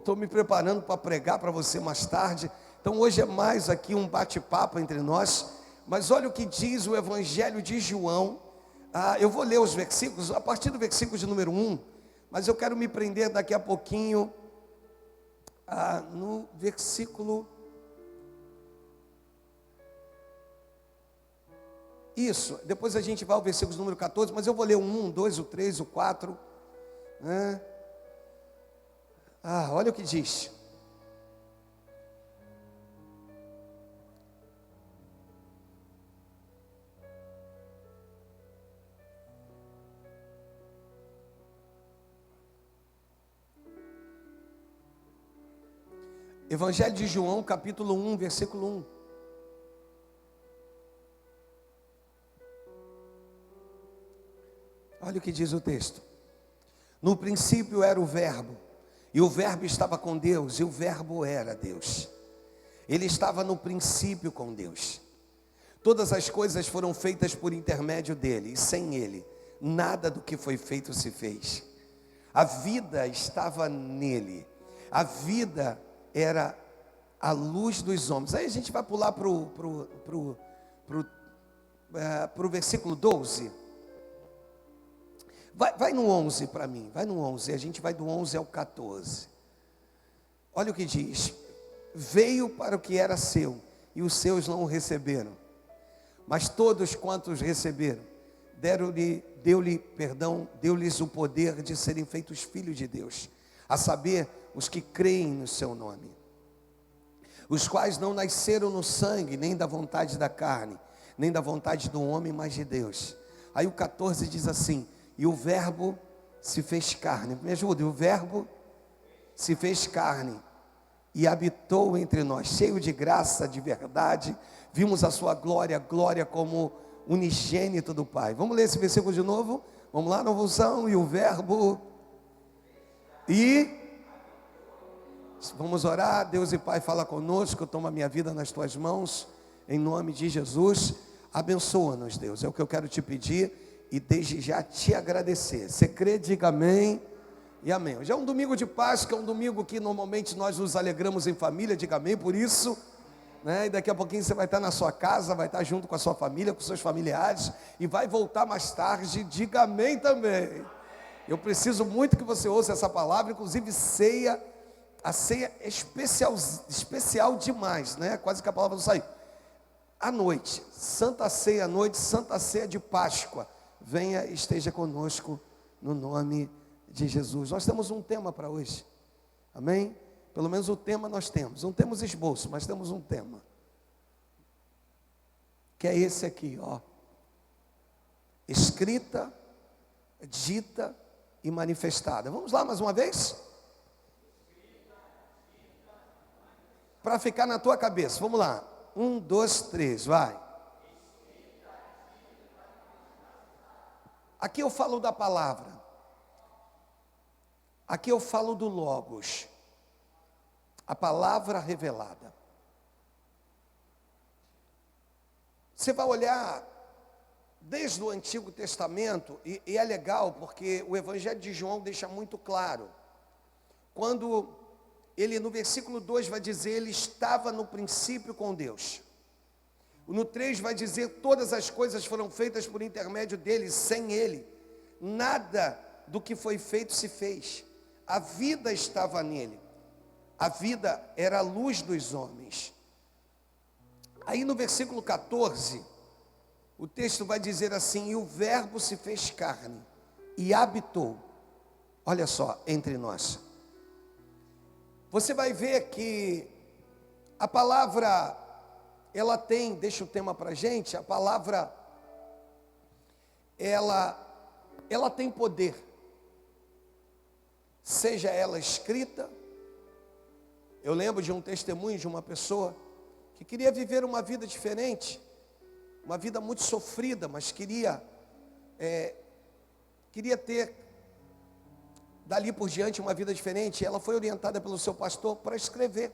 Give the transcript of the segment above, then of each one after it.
Estou me preparando para pregar para você mais tarde. Então hoje é mais aqui um bate-papo entre nós. Mas olha o que diz o Evangelho de João. Eu vou ler os versículos, a partir do versículo de número 1. Mas eu quero me prender daqui a pouquinho no versículo... Isso, depois a gente vai ao versículo número 14. Mas eu vou ler o 1, o 2, o 3, o 4, né? Olha o que diz. Evangelho de João, capítulo 1, versículo 1. Olha o que diz o texto. No princípio era o Verbo, e o Verbo estava com Deus, e o Verbo era Deus. Ele estava no princípio com Deus. Todas as coisas foram feitas por intermédio dele, e sem ele, nada do que foi feito se fez. A vida estava nele, a vida era a luz dos homens. Aí a gente vai pular para o versículo 12. Vai no 11 para mim, vai no 11, a gente vai do 11 ao 14. Olha o que diz. Veio para o que era seu, e os seus não o receberam. Mas todos quantos receberam, deu-lhes o poder de serem feitos filhos de Deus, a saber, os que creem no seu nome, os quais não nasceram no sangue, nem da vontade da carne, nem da vontade do homem, mas de Deus. Aí o 14 diz assim: e o Verbo se fez carne. Me ajuda. O Verbo se fez carne e habitou entre nós, cheio de graça, de verdade. Vimos a sua glória, glória como unigênito do Pai. Vamos ler esse versículo de novo? Vamos lá, na versão. E o Verbo vamos orar. Deus e Pai, fala conosco. Toma minha vida nas tuas mãos, em nome de Jesus. Abençoa-nos, Deus, é o que eu quero te pedir. E desde já te agradecer. Você crê, diga amém e amém. Hoje é um domingo de Páscoa, é um domingo que normalmente nós nos alegramos em família, diga amém por isso, né? E daqui a pouquinho você vai estar na sua casa, vai estar junto com a sua família, com seus familiares, e vai voltar mais tarde, diga amém também. Eu preciso muito que você ouça essa palavra, inclusive ceia, a ceia é especial demais, né? Quase que a palavra não saiu. À noite, Santa Ceia à noite, Santa Ceia de Páscoa. Venha e esteja conosco no nome de Jesus. Nós temos um tema para hoje, amém? Pelo menos o tema nós temos, não temos esboço, mas temos um tema, que é esse aqui, ó: escrita, dita e manifestada. Vamos lá mais uma vez? Para ficar na tua cabeça, vamos lá, 1, 2, 3, vai. Aqui eu falo da palavra, aqui eu falo do Logos, a palavra revelada. Você vai olhar desde o Antigo Testamento, e é legal porque o Evangelho de João deixa muito claro, quando ele no versículo 2 vai dizer, ele estava no princípio com Deus. No 3 vai dizer, todas as coisas foram feitas por intermédio dele, sem ele, nada do que foi feito se fez. A vida estava nele, a vida era a luz dos homens. Aí no versículo 14, o texto vai dizer assim, e o Verbo se fez carne e habitou, olha só, entre nós. Você vai ver que a palavra... ela tem, deixa o tema para a gente, a palavra, ela tem poder, seja ela escrita. Eu lembro de um testemunho de uma pessoa que queria viver uma vida diferente, uma vida muito sofrida, mas queria ter, dali por diante, uma vida diferente. Ela foi orientada pelo seu pastor para escrever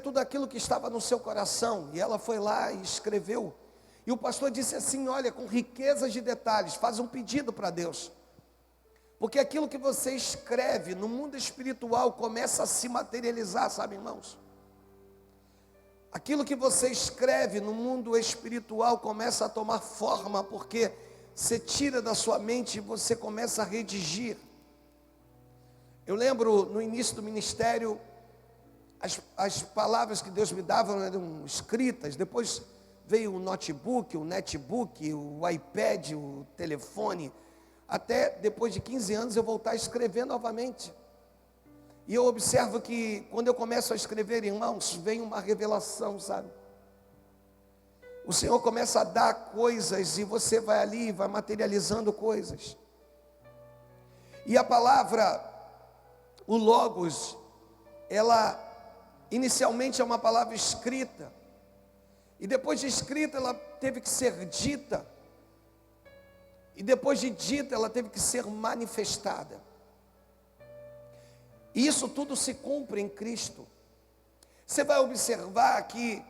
tudo aquilo que estava no seu coração, e ela foi lá e escreveu, e o pastor disse assim, olha, com riquezas de detalhes, faz um pedido para Deus, Porque aquilo que você escreve no mundo espiritual começa a se materializar, sabe, irmãos? Aquilo que você escreve no mundo espiritual começa a tomar forma, porque você tira da sua mente e você começa a redigir. Eu lembro no início do ministério, as palavras que Deus me dava eram escritas, depois veio o notebook, o netbook, o iPad, o telefone, até depois de 15 anos eu voltar a escrever novamente. E eu observo que quando eu começo a escrever, irmãos, vem uma revelação, sabe? O Senhor começa a dar coisas e você vai ali, vai materializando coisas. E a palavra, o Logos, ela inicialmente é uma palavra escrita. E depois de escrita, ela teve que ser dita. E depois de dita, ela teve que ser manifestada. E isso tudo se cumpre em Cristo. Você vai observar que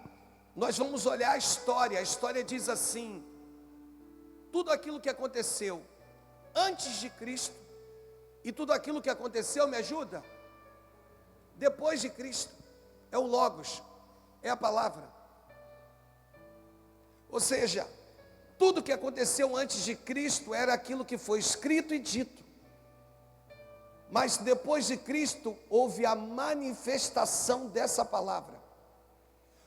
nós vamos olhar a história diz assim: tudo aquilo que aconteceu antes de Cristo e tudo aquilo que aconteceu, me ajuda? Depois de Cristo, é o Logos, é a palavra. Ou seja, tudo que aconteceu antes de Cristo era aquilo que foi escrito e dito. Mas depois de Cristo houve a manifestação dessa palavra.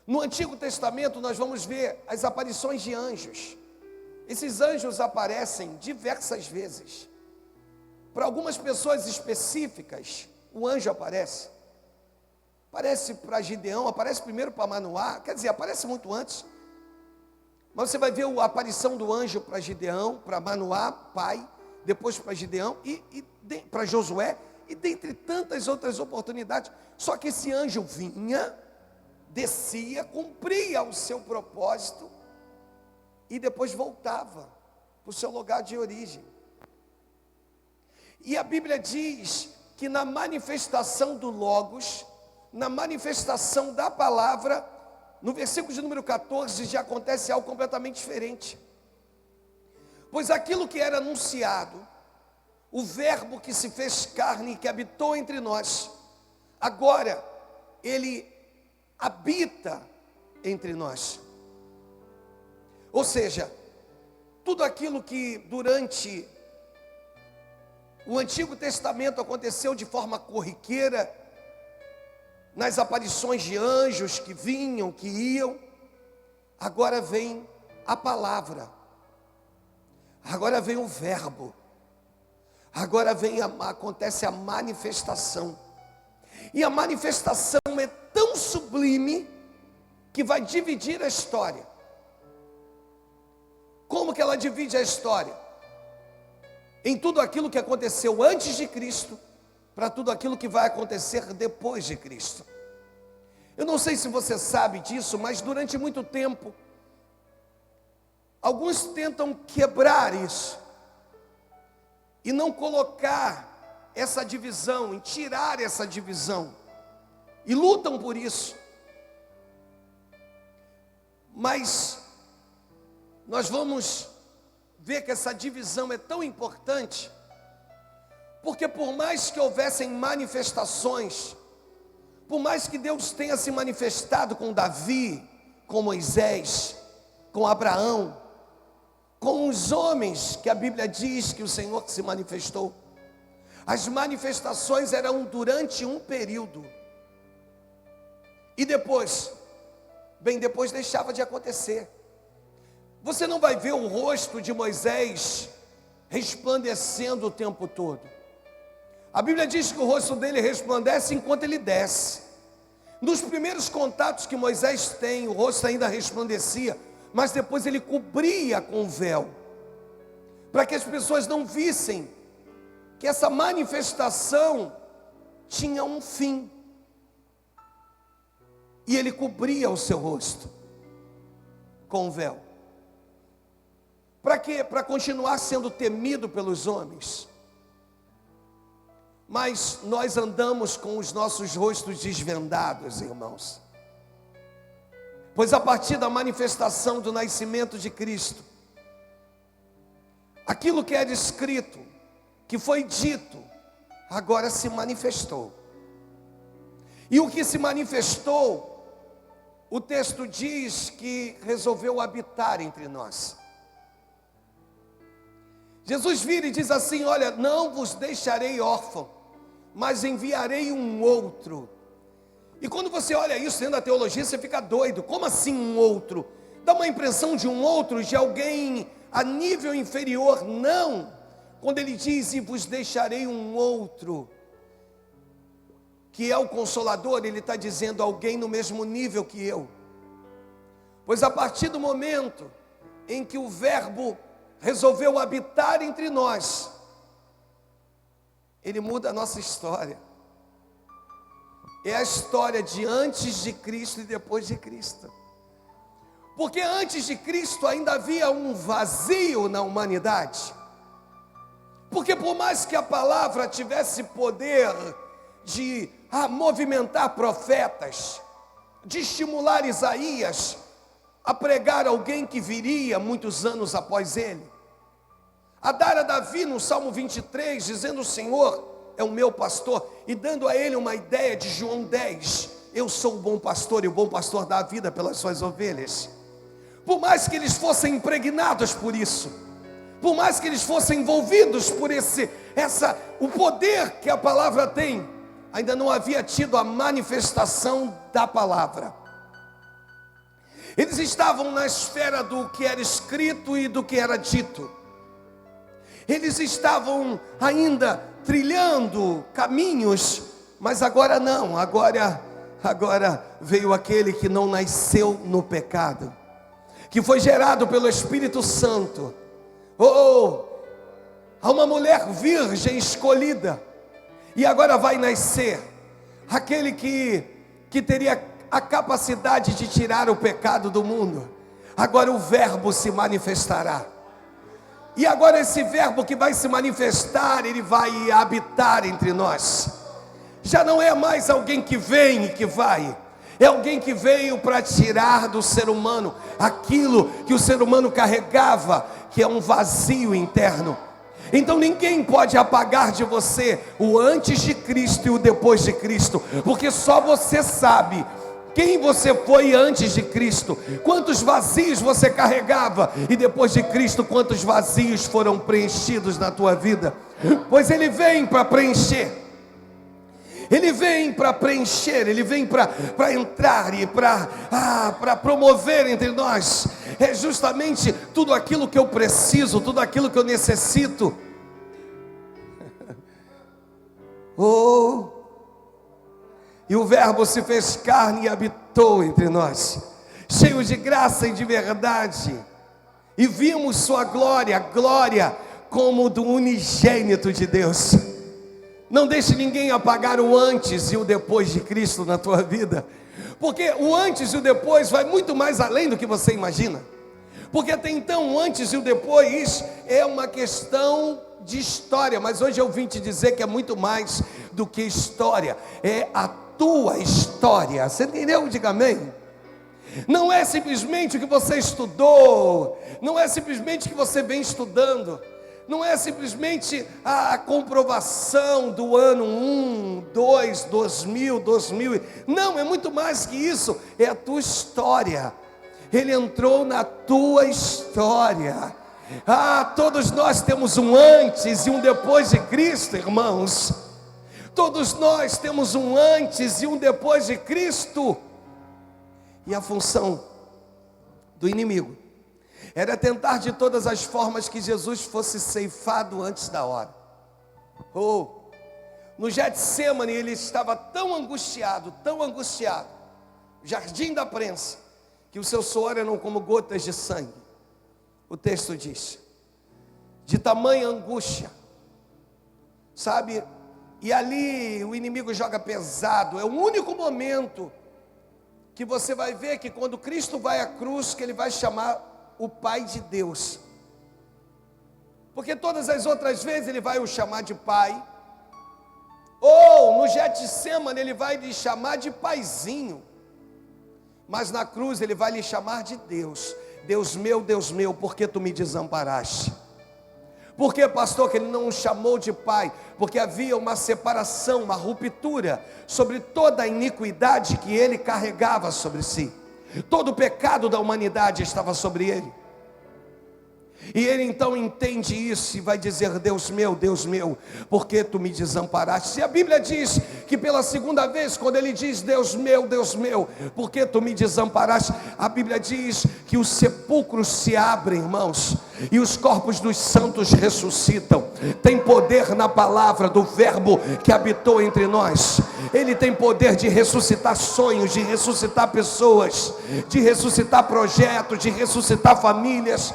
No Antigo Testamento nós vamos ver as aparições de anjos. Esses anjos aparecem diversas vezes. Para algumas pessoas específicas, o anjo aparece. Aparece para Gideão, aparece primeiro para Manoá, quer dizer, aparece muito antes. Mas você vai ver a aparição do anjo para Gideão, para Manoá, pai, depois para Gideão e para Josué, e dentre tantas outras oportunidades. Só que esse anjo vinha, descia, cumpria o seu propósito e depois voltava para o seu lugar de origem. E a Bíblia diz que na manifestação do Logos, na manifestação da palavra, no versículo de número 14 já acontece algo completamente diferente. Pois aquilo que era anunciado, o verbo que se fez carne, que habitou entre nós, agora ele habita entre nós. Ou seja, tudo aquilo que durante o Antigo Testamento aconteceu de forma corriqueira, nas aparições de anjos que vinham, que iam, agora vem a palavra, agora vem o verbo, agora acontece a manifestação. E a manifestação é tão sublime que vai dividir a história. Como que ela divide a história? Em tudo aquilo que aconteceu antes de Cristo, para tudo aquilo que vai acontecer depois de Cristo. Eu não sei se você sabe disso, mas durante muito tempo, alguns tentam quebrar isso, e não colocar essa divisão, em tirar essa divisão, e lutam por isso. Mas nós vamos ver que essa divisão é tão importante, porque por mais que houvessem manifestações, por mais que Deus tenha se manifestado com Davi, com Moisés, com Abraão, com os homens que a Bíblia diz que o Senhor se manifestou, as manifestações eram durante um período, e depois, bem depois deixava de acontecer. Você não vai ver o rosto de Moisés resplandecendo o tempo todo. A Bíblia diz que o rosto dele resplandece enquanto ele desce. Nos primeiros contatos que Moisés tem, o rosto ainda resplandecia, mas depois ele cobria com o véu, para que as pessoas não vissem que essa manifestação tinha um fim. E ele cobria o seu rosto com o véu. Para quê? Para continuar sendo temido pelos homens. Mas nós andamos com os nossos rostos desvendados, irmãos. Pois a partir da manifestação do nascimento de Cristo, aquilo que era escrito que foi dito, agora se manifestou. E o que se manifestou, o texto diz que resolveu habitar entre nós. Jesus vira e diz assim: olha, não vos deixarei órfão, mas enviarei um outro. E quando você olha isso dentro da teologia, você fica doido. Como assim um outro? Dá uma impressão de um outro, de alguém a nível inferior. Não. Quando ele diz: e vos deixarei um outro, que é o Consolador, ele está dizendo alguém no mesmo nível que eu. Pois a partir do momento em que o Verbo resolveu habitar entre nós, ele muda a nossa história. É a história de antes de Cristo e depois de Cristo. Porque antes de Cristo ainda havia um vazio na humanidade. Porque por mais que a palavra tivesse poder de movimentar profetas, de estimular Isaías a pregar alguém que viria muitos anos após ele, a dar a Davi no Salmo 23, dizendo: o Senhor é o meu pastor, e dando a ele uma ideia de João 10, eu sou o bom pastor, e o bom pastor dá a vida pelas suas ovelhas. Por mais que eles fossem impregnados por isso, por mais que eles fossem envolvidos por o poder que a palavra tem, ainda não havia tido a manifestação da palavra. Eles estavam na esfera do que era escrito e do que era dito. Eles estavam ainda trilhando caminhos, mas agora não, agora veio aquele que não nasceu no pecado, que foi gerado pelo Espírito Santo. Há uma mulher virgem escolhida, e agora vai nascer aquele que teria a capacidade de tirar o pecado do mundo. Agora o Verbo se manifestará. E agora esse Verbo que vai se manifestar, ele vai habitar entre nós. Já não é mais alguém que vem e que vai. É alguém que veio para tirar do ser humano aquilo que o ser humano carregava, que é um vazio interno. Então ninguém pode apagar de você o antes de Cristo e o depois de Cristo, porque só você sabe quem você foi antes de Cristo, quantos vazios você carregava, e depois de Cristo, quantos vazios foram preenchidos na tua vida. Pois Ele vem para preencher, Ele vem para preencher, Ele vem para entrar e para promover entre nós. É justamente tudo aquilo que eu preciso, tudo aquilo que eu necessito. E o Verbo se fez carne e habitou entre nós, cheio de graça e de verdade, e vimos sua glória, glória como do unigênito de Deus. Não deixe ninguém apagar o antes e o depois de Cristo na tua vida, porque o antes e o depois vai muito mais além do que você imagina. Porque até então o antes e o depois é uma questão de história, mas hoje eu vim te dizer que é muito mais do que história, é a tua história. Você entendeu? Diga amém. Não é simplesmente o que você estudou, não é simplesmente o que você vem estudando, não é simplesmente a comprovação do ano 1, 2, 2000, não, é muito mais que isso, é a tua história. Ele entrou na tua história. Todos nós temos um antes e um depois de Cristo, irmãos. Todos nós temos um antes e um depois de Cristo. E a função do inimigo era tentar de todas as formas que Jesus fosse ceifado antes da hora. No Getsemane ele estava tão angustiado, jardim da prensa, que o seu suor eram como gotas de sangue. O texto diz, de tamanha angústia, sabe? E ali o inimigo joga pesado. É o único momento que você vai ver que quando Cristo vai à cruz, que ele vai chamar o Pai de Deus. Porque todas as outras vezes ele vai o chamar de Pai, ou no Getsemane ele vai lhe chamar de Paizinho, mas na cruz ele vai lhe chamar de Deus. Deus meu, por que tu me desamparaste? Por que, pastor, que ele não o chamou de pai? Porque havia uma separação, uma ruptura sobre toda a iniquidade que ele carregava sobre si. Todo o pecado da humanidade estava sobre ele. E ele então entende isso e vai dizer: Deus meu, por que tu me desamparaste? E a Bíblia diz que pela segunda vez, quando ele diz Deus meu, por que tu me desamparaste? A Bíblia diz que os sepulcros se abrem, irmãos, e os corpos dos santos ressuscitam. Tem poder na palavra do verbo que habitou entre nós. Ele tem poder de ressuscitar sonhos, de ressuscitar pessoas, de ressuscitar projetos, de ressuscitar famílias.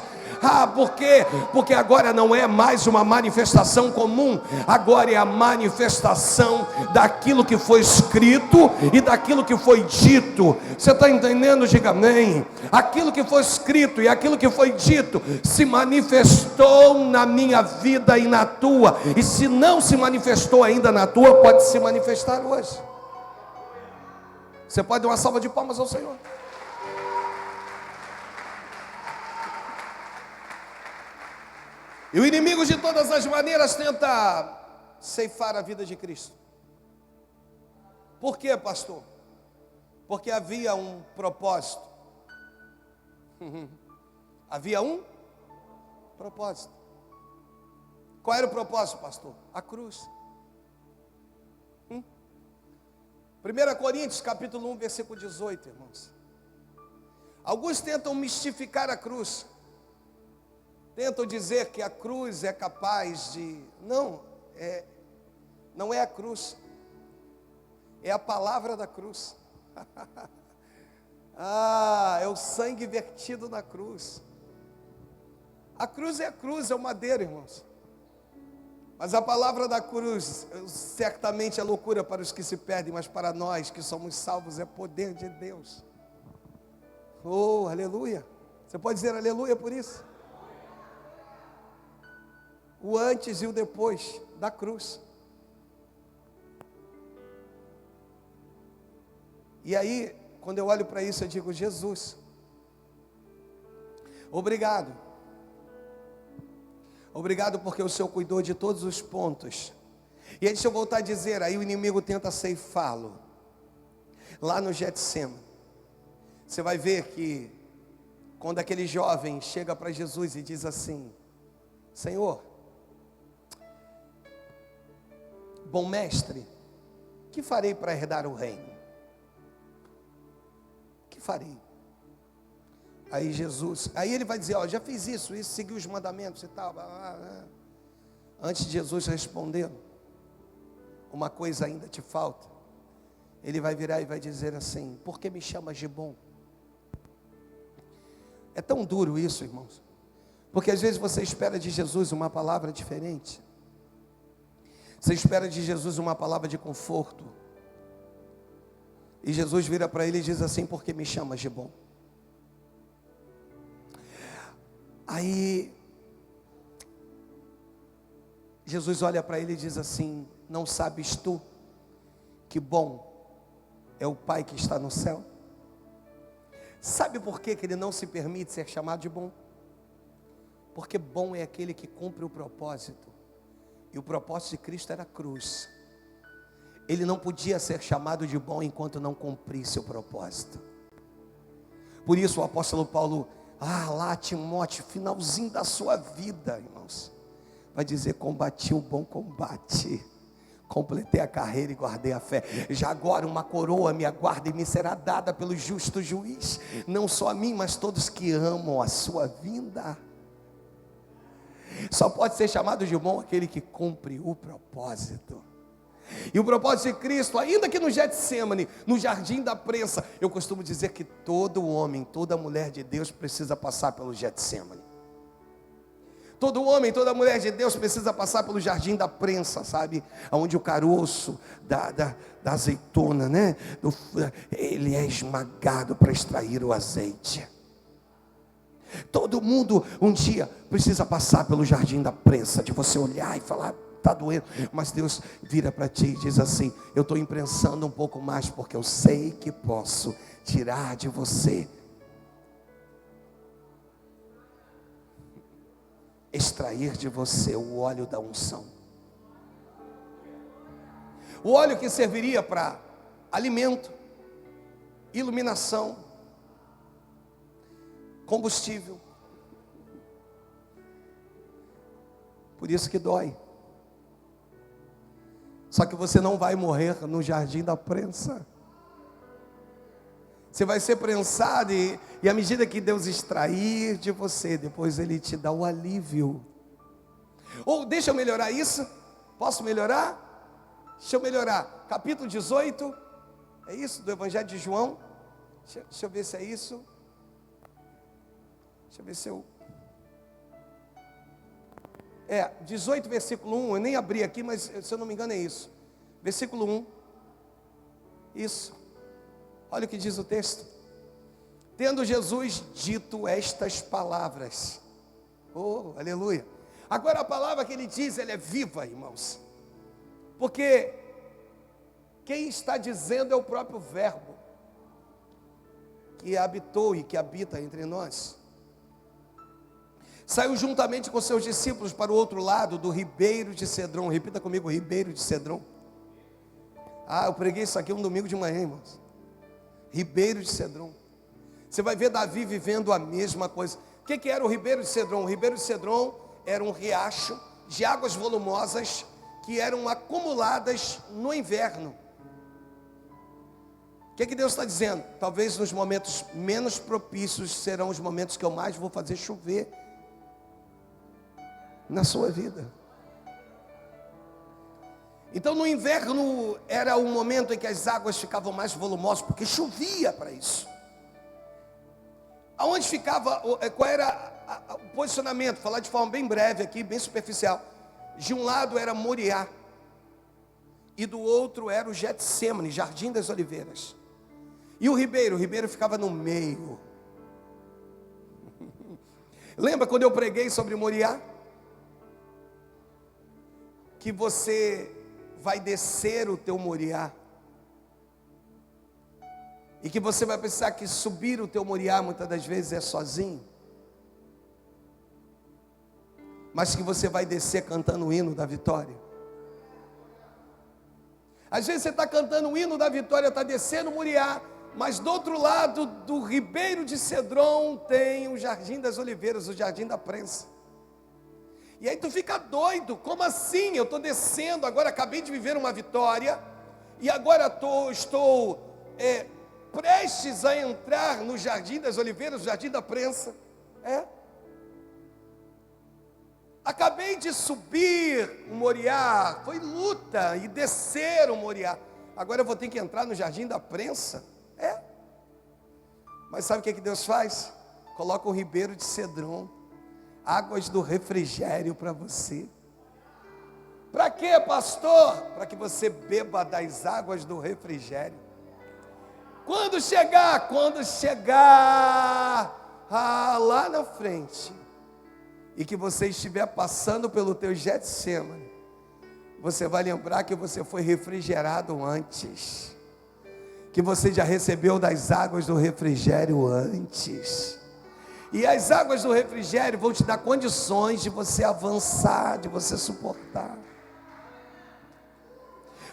Por quê? Porque agora não é mais uma manifestação comum, agora é a manifestação daquilo que foi escrito e daquilo que foi dito. Você está entendendo? Diga amém. Aquilo que foi escrito e aquilo que foi dito se manifestou na minha vida e na tua, e se não se manifestou ainda na tua, pode se manifestar hoje. Você pode dar uma salva de palmas ao Senhor? E o inimigo de todas as maneiras tenta ceifar a vida de Cristo. Por quê, pastor? Porque havia um propósito. Havia um propósito. Qual era o propósito, pastor? A cruz. 1 Coríntios capítulo 1, versículo 18, irmãos. Alguns tentam mistificar a cruz. Tentam dizer que a cruz é capaz de... Não é a cruz. É a palavra da cruz. É o sangue vertido na cruz. A cruz é o madeiro, irmãos. Mas a palavra da cruz certamente é loucura para os que se perdem, mas para nós que somos salvos é poder de Deus. Oh, aleluia. Você pode dizer aleluia por isso? O antes e o depois da cruz. E aí, quando eu olho para isso, eu digo: Jesus, obrigado. Obrigado porque o Senhor cuidou de todos os pontos. E aí deixa eu voltar a dizer, aí o inimigo tenta ceifá-lo. Lá no Getsemane, você vai ver que quando aquele jovem chega para Jesus e diz assim: Senhor, bom mestre, que farei para herdar o reino? Que farei? Aí Jesus, aí ele vai dizer: já fiz isso, segui os mandamentos e tal. Antes de Jesus responder, uma coisa ainda te falta. Ele vai virar e vai dizer assim: por que me chamas de bom? É tão duro isso, irmãos, porque às vezes você espera de Jesus uma palavra diferente. Você espera de Jesus uma palavra de conforto. E Jesus vira para ele e diz assim: por que me chamas de bom? Aí Jesus olha para ele e diz assim: não sabes tu que bom é o Pai que está no céu? Sabe por que ele não se permite ser chamado de bom? Porque bom é aquele que cumpre o propósito. E o propósito de Cristo era a cruz. Ele não podia ser chamado de bom enquanto não cumprisse o propósito. Por isso o apóstolo Paulo, lá Timóteo, finalzinho da sua vida, irmãos, vai dizer: combati o bom combate, completei a carreira e guardei a fé. Já agora uma coroa me aguarda e me será dada pelo justo juiz, não só a mim, mas todos que amam a sua vinda. Só pode ser chamado de bom aquele que cumpre o propósito. E o propósito de Cristo, ainda que no Getsemane, no jardim da prensa, eu costumo dizer que todo homem, toda mulher de Deus precisa passar pelo Getsemane. Todo homem, toda mulher de Deus precisa passar pelo jardim da prensa, sabe? Onde o caroço da azeitona, né? Ele é esmagado para extrair o azeite. Todo mundo um dia precisa passar pelo jardim da prensa, de você olhar e falar: está doendo, mas Deus vira para ti e diz assim: eu estou imprensando um pouco mais, porque eu sei que posso tirar de você extrair de você o óleo da unção. O óleo que serviria para alimento, iluminação, combustível. Por isso que dói. Só que você não vai morrer no jardim da prensa. Você vai ser prensado e à medida que Deus extrair de você, depois Ele te dá o alívio. Ou deixa eu melhorar isso? Posso melhorar? Deixa eu melhorar. Capítulo 18, é isso? Do Evangelho de João. Deixa eu ver se é isso. Deixa eu ver se eu... 18, versículo 1, eu nem abri aqui, mas se eu não me engano é isso. Versículo 1. Isso. Olha o que diz o texto. Tendo Jesus dito estas palavras. Oh, aleluia. Agora a palavra que ele diz, ela é viva, irmãos. Porque quem está dizendo é o próprio verbo. Que habitou e que habita entre nós. Saiu juntamente com seus discípulos para o outro lado do ribeiro de Cedron. Repita comigo, ribeiro de Cedron. Eu preguei isso aqui um domingo de manhã, irmãos. Ribeiro de Cedron. Você vai ver Davi vivendo a mesma coisa. O que era o ribeiro de Cedron? O ribeiro de Cedron era um riacho de águas volumosas que eram acumuladas no inverno. O que Deus está dizendo? Talvez nos momentos menos propícios serão os momentos que eu mais vou fazer chover na sua vida. Então no inverno era o momento em que as águas ficavam mais volumosas, porque chovia para isso. Aonde ficava, qual era o posicionamento? Falar de forma bem breve aqui, bem superficial. De um lado era Moriá, e do outro era o Getsemane, Jardim das Oliveiras. E o ribeiro ficava no meio. Lembra quando eu preguei sobre Moriá? Que você vai descer o teu Moriá. E que você vai pensar que subir o teu Moriá muitas das vezes é sozinho. Mas que você vai descer cantando o hino da vitória. Às vezes você está cantando o hino da vitória, está descendo o Moriá, mas do outro lado do ribeiro de Cedron tem o Jardim das Oliveiras, o Jardim da Prensa. E aí tu fica doido, como assim? Eu estou descendo, agora acabei de viver uma vitória, e agora estou prestes a entrar no Jardim das Oliveiras, no Jardim da Prensa. Acabei de subir o Moriá, foi luta, e descer o Moriá. Agora eu vou ter que entrar no Jardim da Prensa? Mas sabe o que Deus faz? Coloca o ribeiro de Cedron, águas do refrigério para você. Para quê, pastor? Para que você beba das águas do refrigério. Quando chegar lá na frente, e que você estiver passando pelo teu Getsemane, você vai lembrar que você foi refrigerado antes, que você já recebeu das águas do refrigério antes. E as águas do refrigério vão te dar condições de você avançar, de você suportar.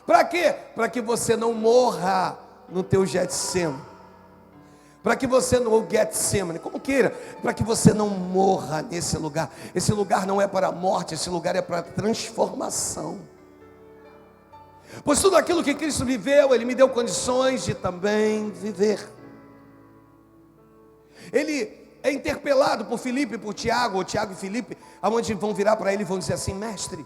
Para quê? Para que você não morra no teu Getsemane. Para que você não, Getsemane, como queira, para que você não morra nesse lugar. Esse lugar não é para a morte, esse lugar é para a transformação. Pois tudo aquilo que Cristo viveu, Ele me deu condições de também viver. Ele é interpelado por Filipe e por Tiago, ou Tiago e Filipe, aonde vão virar para ele e vão dizer assim: mestre,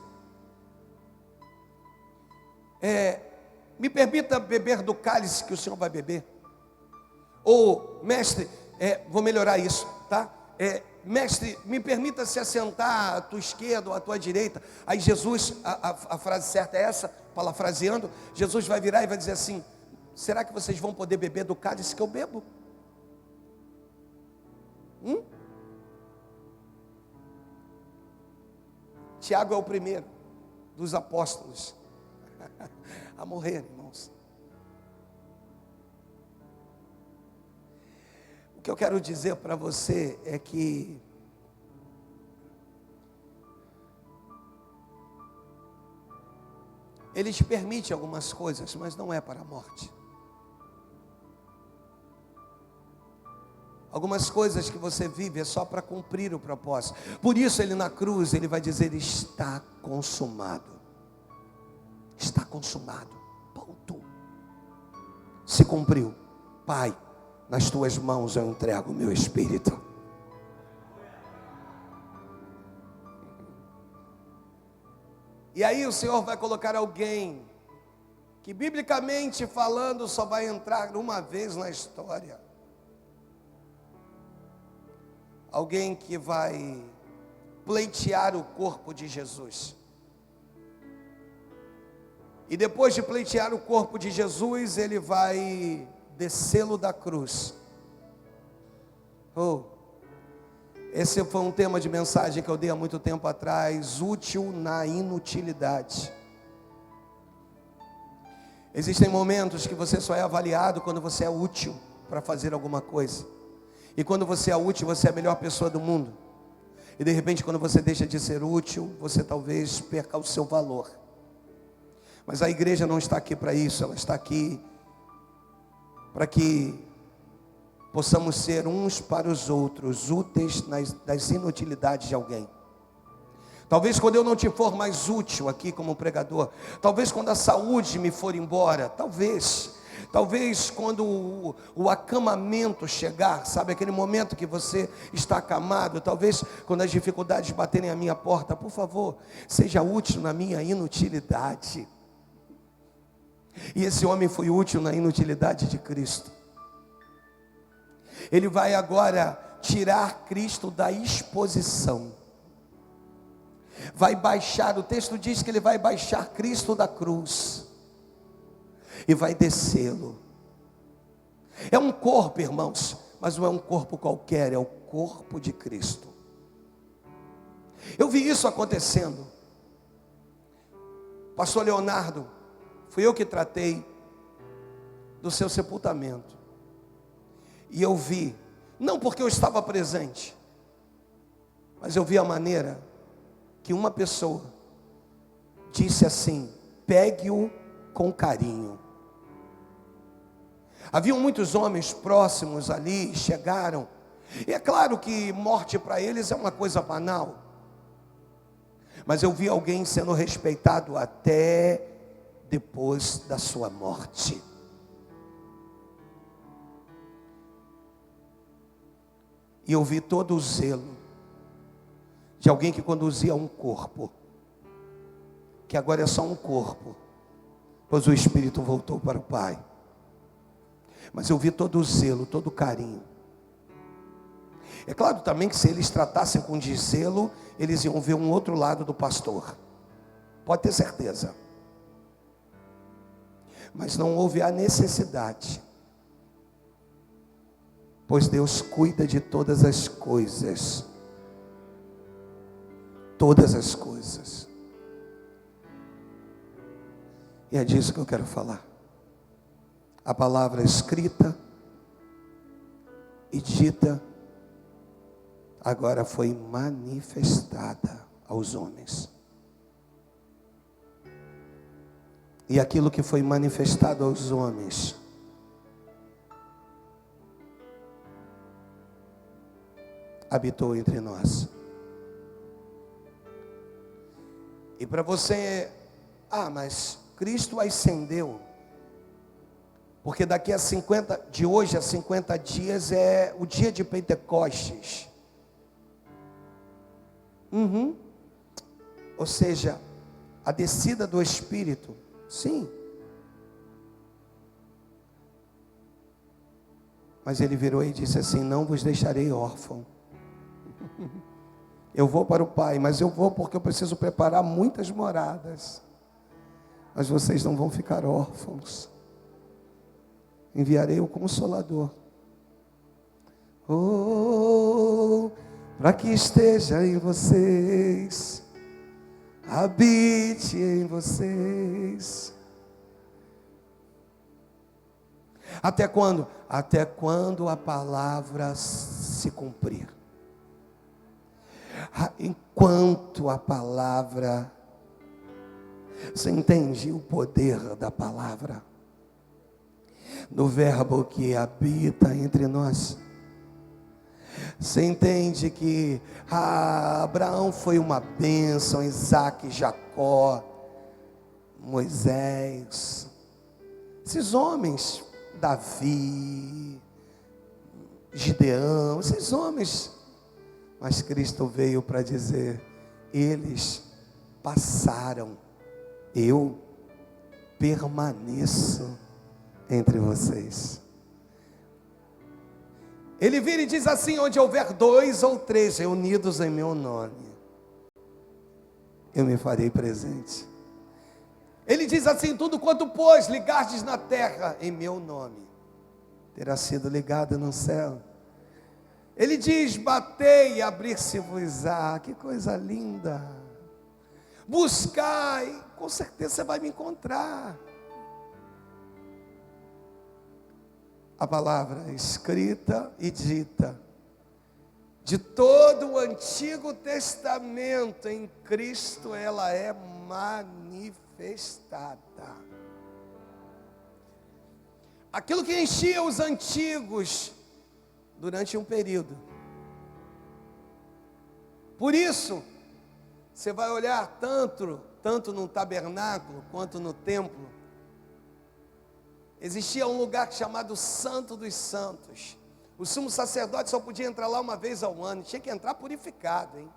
me permita beber do cálice que o Senhor vai beber. Ou, mestre, vou melhorar isso, tá? Mestre, me permita se assentar à tua esquerda ou à tua direita. Aí Jesus, a frase certa é essa, parafraseando, Jesus vai virar e vai dizer assim: será que vocês vão poder beber do cálice que eu bebo? Tiago é o primeiro dos apóstolos a morrer, irmãos. O que eu quero dizer para você é que Ele te permite algumas coisas, mas não é para a morte. Algumas coisas que você vive é só para cumprir o propósito. Por isso ele na cruz, ele vai dizer, está consumado. Está consumado. Ponto. Se cumpriu. Pai, nas tuas mãos eu entrego o meu espírito. E aí o Senhor vai colocar alguém que, biblicamente falando, só vai entrar uma vez na história. Alguém que vai pleitear o corpo de Jesus. E depois de pleitear o corpo de Jesus, ele vai descê-lo da cruz. Esse foi um tema de mensagem que eu dei há muito tempo atrás, útil na inutilidade. Existem momentos que você só é avaliado quando você é útil para fazer alguma coisa. E quando você é útil, você é a melhor pessoa do mundo. E de repente, quando você deixa de ser útil, você talvez perca o seu valor. Mas a igreja não está aqui para isso, ela está aqui para que possamos ser uns para os outros, úteis nas inutilidades de alguém. Talvez quando eu não te for mais útil aqui como pregador, talvez quando a saúde me for embora, talvez quando o acamamento chegar, sabe, aquele momento que você está acamado, talvez quando as dificuldades baterem à minha porta, por favor, seja útil na minha inutilidade. E esse homem foi útil na inutilidade de Cristo. Ele vai agora tirar Cristo da exposição. Vai baixar, o texto diz que ele vai baixar Cristo da cruz. E vai descê-lo. É um corpo, irmãos, mas não é um corpo qualquer, é o corpo de Cristo. Eu vi isso acontecendo. Pastor Leonardo, fui eu que tratei do seu sepultamento. E eu vi, não porque eu estava presente, mas eu vi a maneira que uma pessoa disse assim: pegue-o com carinho. Haviam muitos homens próximos ali, chegaram. E é claro que morte para eles é uma coisa banal. Mas eu vi alguém sendo respeitado até depois da sua morte. E eu vi todo o zelo de alguém que conduzia um corpo, que agora é só um corpo, pois o Espírito voltou para o Pai. Mas eu vi todo o zelo, todo o carinho. É claro também que se eles tratassem com deszelo, eles iam ver um outro lado do pastor. Pode ter certeza. Mas não houve a necessidade. Pois Deus cuida de todas as coisas. Todas as coisas. E é disso que eu quero falar. A palavra escrita e dita agora foi manifestada aos homens. E aquilo que foi manifestado aos homens habitou entre nós. E para você, mas Cristo ascendeu. Porque daqui a 50, de hoje a 50 dias é o dia de Pentecostes. Ou seja, a descida do Espírito. Sim. Mas ele virou e disse assim: não vos deixarei órfão. Eu vou para o Pai, mas eu vou porque eu preciso preparar muitas moradas. Mas vocês não vão ficar órfãos. Enviarei o Consolador. Para que esteja em vocês, habite em vocês. Até quando? Até quando a palavra se cumprir. Enquanto a palavra Você entende o poder da palavra? Do verbo que habita entre nós. Você entende que Abraão foi uma bênção, Isaac, Jacó, Moisés, esses homens, Davi, Gideão, esses homens, mas Cristo veio para dizer: eles passaram, eu permaneço entre vocês. Ele vira e diz assim: onde houver 2 ou 3 reunidos em meu nome, eu me farei presente. Ele diz assim: tudo quanto, pois, ligardes na terra em meu nome, terá sido ligado no céu. Ele diz: batei e abrir-se-vos-á. Que coisa linda. Buscai, com certeza você vai me encontrar. A palavra escrita e dita de todo o Antigo Testamento em Cristo, ela é manifestada. Aquilo que enchia os antigos durante um período. Por isso, você vai olhar tanto no tabernáculo quanto no templo, existia um lugar chamado Santo dos Santos. O sumo sacerdote só podia entrar lá uma vez ao ano. Tinha que entrar purificado, hein?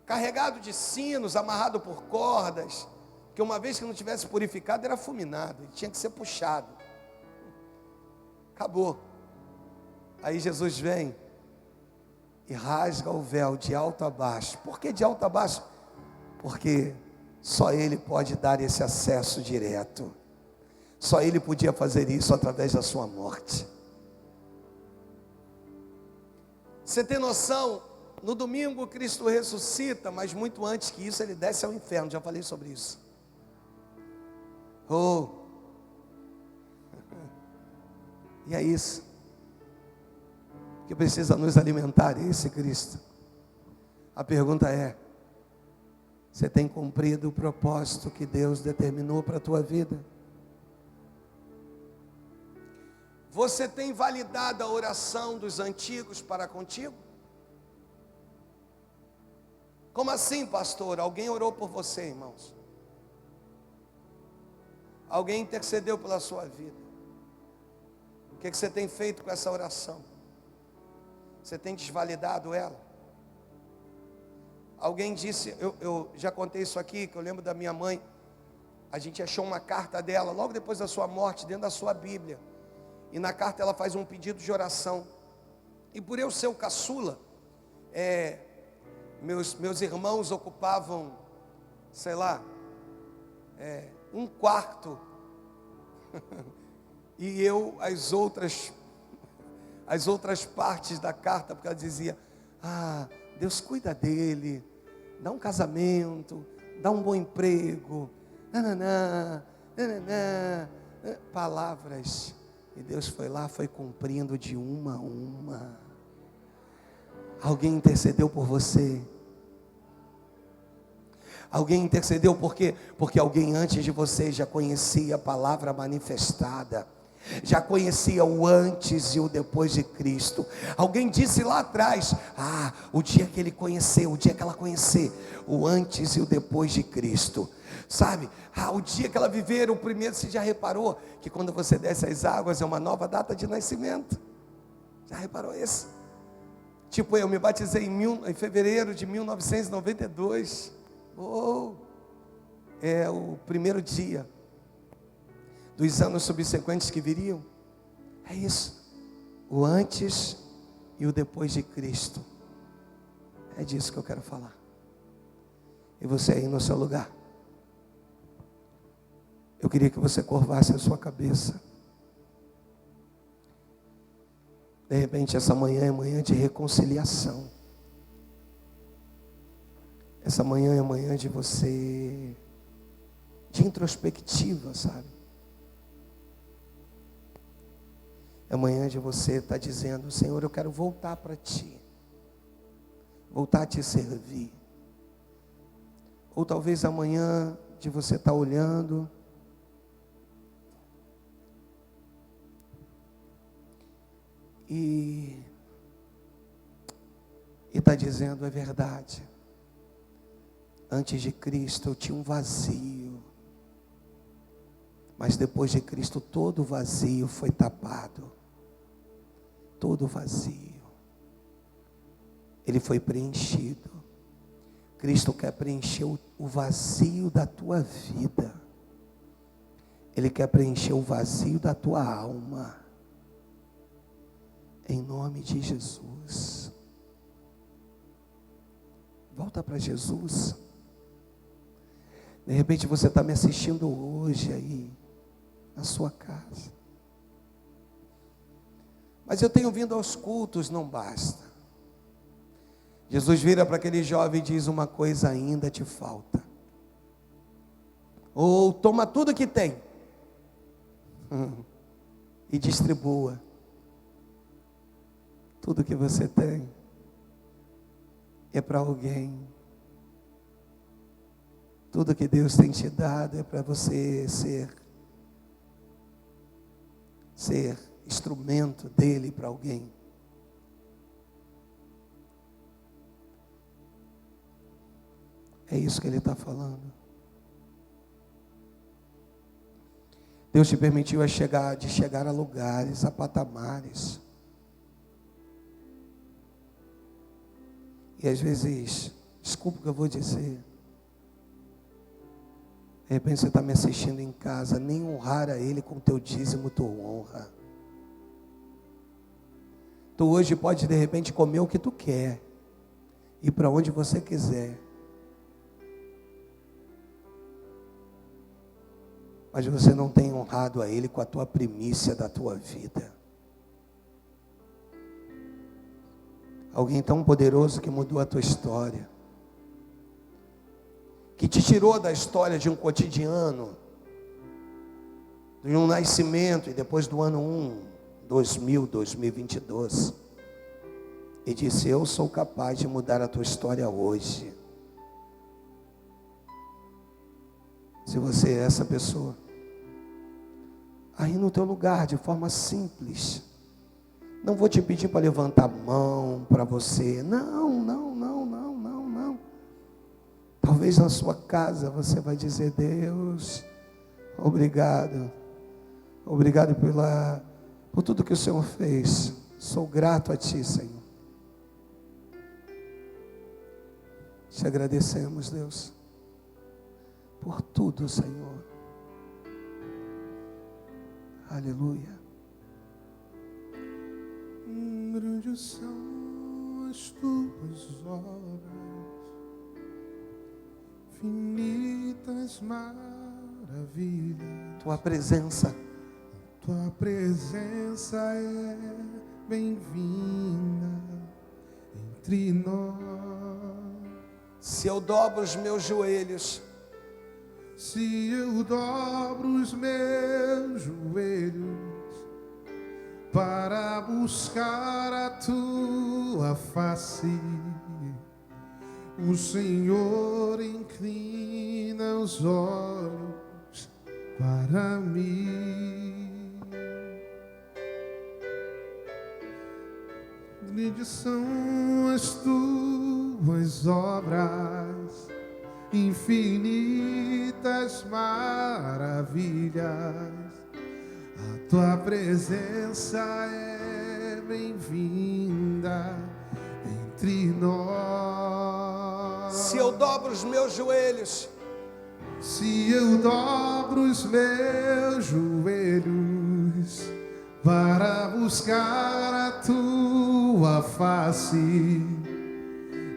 Carregado de sinos, amarrado por cordas. Porque uma vez que não tivesse purificado, era fulminado. Ele tinha que ser puxado. Acabou. Aí Jesus vem e rasga o véu de alto a baixo. Por que de alto a baixo? Porque só Ele pode dar esse acesso direto. Só Ele podia fazer isso através da sua morte. Você tem noção? No domingo Cristo ressuscita, mas muito antes que isso Ele desce ao inferno. Já falei sobre isso. E é isso que precisa nos alimentar, esse Cristo. A pergunta é: você tem cumprido o propósito que Deus determinou para a tua vida? Você tem validado a oração dos antigos para contigo? Como assim, pastor? Alguém orou por você, irmãos? Alguém intercedeu pela sua vida? O que você tem feito com essa oração? Você tem desvalidado ela? Alguém disse, eu já contei isso aqui, que eu lembro da minha mãe. A gente achou uma carta dela, logo depois da sua morte, dentro da sua Bíblia. E na carta ela faz um pedido de oração. E por eu ser o caçula, meus irmãos ocupavam, sei lá, um quarto. E eu, as outras partes da carta, porque ela dizia: Deus cuida dele, dá um casamento, dá um bom emprego, palavras. E Deus foi lá, foi cumprindo de uma a uma. Alguém intercedeu por você? Alguém intercedeu porque alguém antes de você já conhecia a palavra manifestada, já conhecia o antes e o depois de Cristo. Alguém disse lá atrás: o dia que ele conheceu, o dia que ela conhecer, o antes e o depois de Cristo. Sabe, o dia que ela viver, o primeiro. Você já reparou que quando você desce as águas é uma nova data de nascimento? Já reparou isso? Tipo, eu me batizei em fevereiro de 1992. É o primeiro dia dos anos subsequentes que viriam. É isso, o antes e o depois de Cristo. É disso que eu quero falar. E você aí no seu lugar, eu queria que você curvasse a sua cabeça. De repente essa manhã é manhã de reconciliação. Essa manhã é manhã de você, de introspectiva, sabe? É manhã de você estar dizendo: Senhor, eu quero voltar para Ti, voltar a Te servir. Ou talvez amanhã de você estar olhando. E está dizendo, é verdade. Antes de Cristo eu tinha um vazio. Mas depois de Cristo todo vazio foi tapado. Todo vazio. Ele foi preenchido. Cristo quer preencher o vazio da tua vida. Ele quer preencher o vazio da tua alma. Em nome de Jesus. Volta para Jesus. De repente você está me assistindo hoje aí, na sua casa. Mas eu tenho vindo aos cultos, não basta. Jesus vira para aquele jovem e diz, uma coisa ainda te falta. Ou toma tudo que tem e distribua. Tudo que você tem é para alguém. Tudo que Deus tem te dado é para você ser instrumento dele para alguém. É isso que ele está falando. Deus te permitiu de chegar a lugares, a patamares. E às vezes, desculpa o que eu vou dizer. De repente você está me assistindo em casa, nem honrar a Ele com o teu dízimo tu honra. Tu hoje pode de repente comer o que tu quer, ir para onde você quiser. Mas você não tem honrado a Ele com a tua primícia da tua vida. Alguém tão poderoso que mudou a tua história, que te tirou da história de um cotidiano, de um nascimento, e depois do ano 2022, e disse, eu sou capaz de mudar a tua história hoje. Se você é essa pessoa, aí no teu lugar, de forma simples, não vou te pedir para levantar a mão para você. Não. Talvez na sua casa você vai dizer, Deus, obrigado. Obrigado por tudo que o Senhor fez. Sou grato a Ti, Senhor. Te agradecemos, Deus, por tudo, Senhor. Aleluia. Grandes são as tuas obras, infinitas maravilhas. Tua presença é bem-vinda entre nós. Se eu dobro os meus joelhos, se eu dobro os meus joelhos para buscar a tua face, o Senhor inclina os olhos para mim. Grandes são as tuas obras, infinitas maravilhas. A tua presença é bem-vinda entre nós. se eu dobro os meus joelhos, se eu dobro os meus joelhos para buscar a tua face,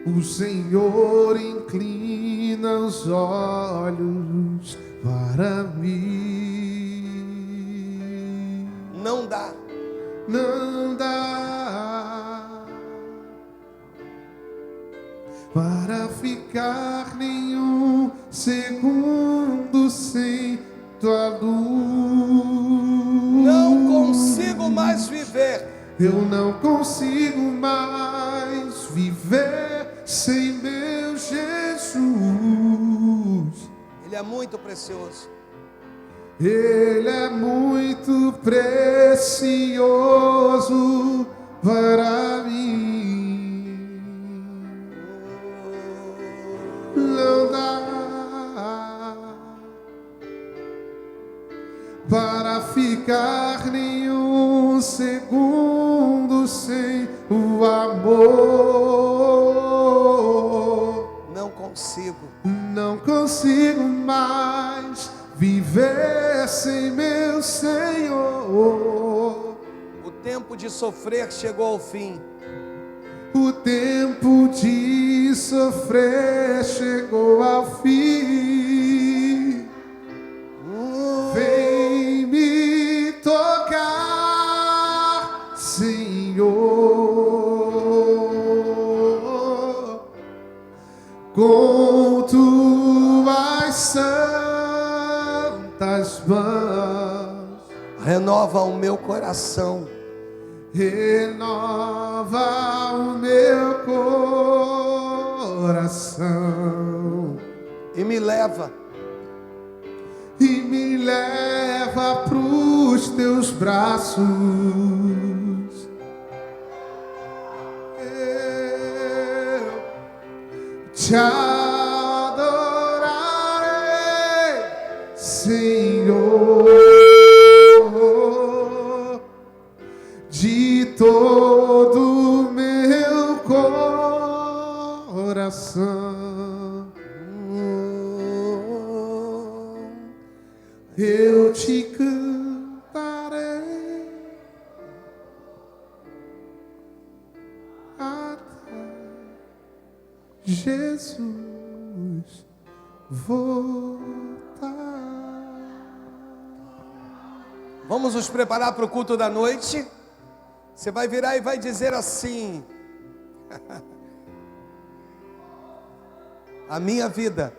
o Senhor inclina os olhos para mim. não dá para ficar nenhum segundo sem tua luz. Não consigo mais viver. Eu não consigo mais viver sem meu Jesus. Ele Ele é muito precioso. Ele é muito precioso para mim. Não dá para ficar nenhum segundo sem o amor. Não consigo. Não consigo mais viver sem meu Senhor. O tempo de sofrer chegou ao fim. O tempo de sofrer chegou ao fim. Vem me tocar, Senhor, com tuas santas mãos. Renova o meu coração. Renova o meu coração E me leva pros teus braços. Eu te adorarei, Senhor, de todo o meu coração. Eu te cantarei até Jesus voltar. Vamos nos preparar para o culto da noite. Você vai virar e vai dizer assim: a minha vida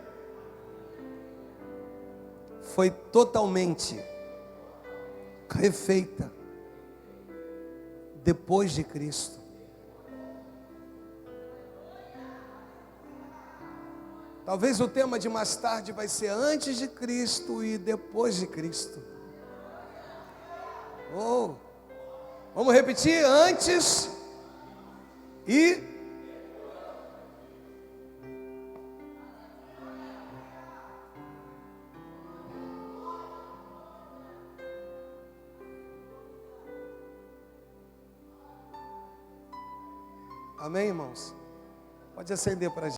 foi totalmente refeita depois de Cristo. Talvez o tema de mais tarde vai ser antes de Cristo e depois de Cristo. Oh, vamos repetir: antes e amém, irmãos? Pode acender para a gente.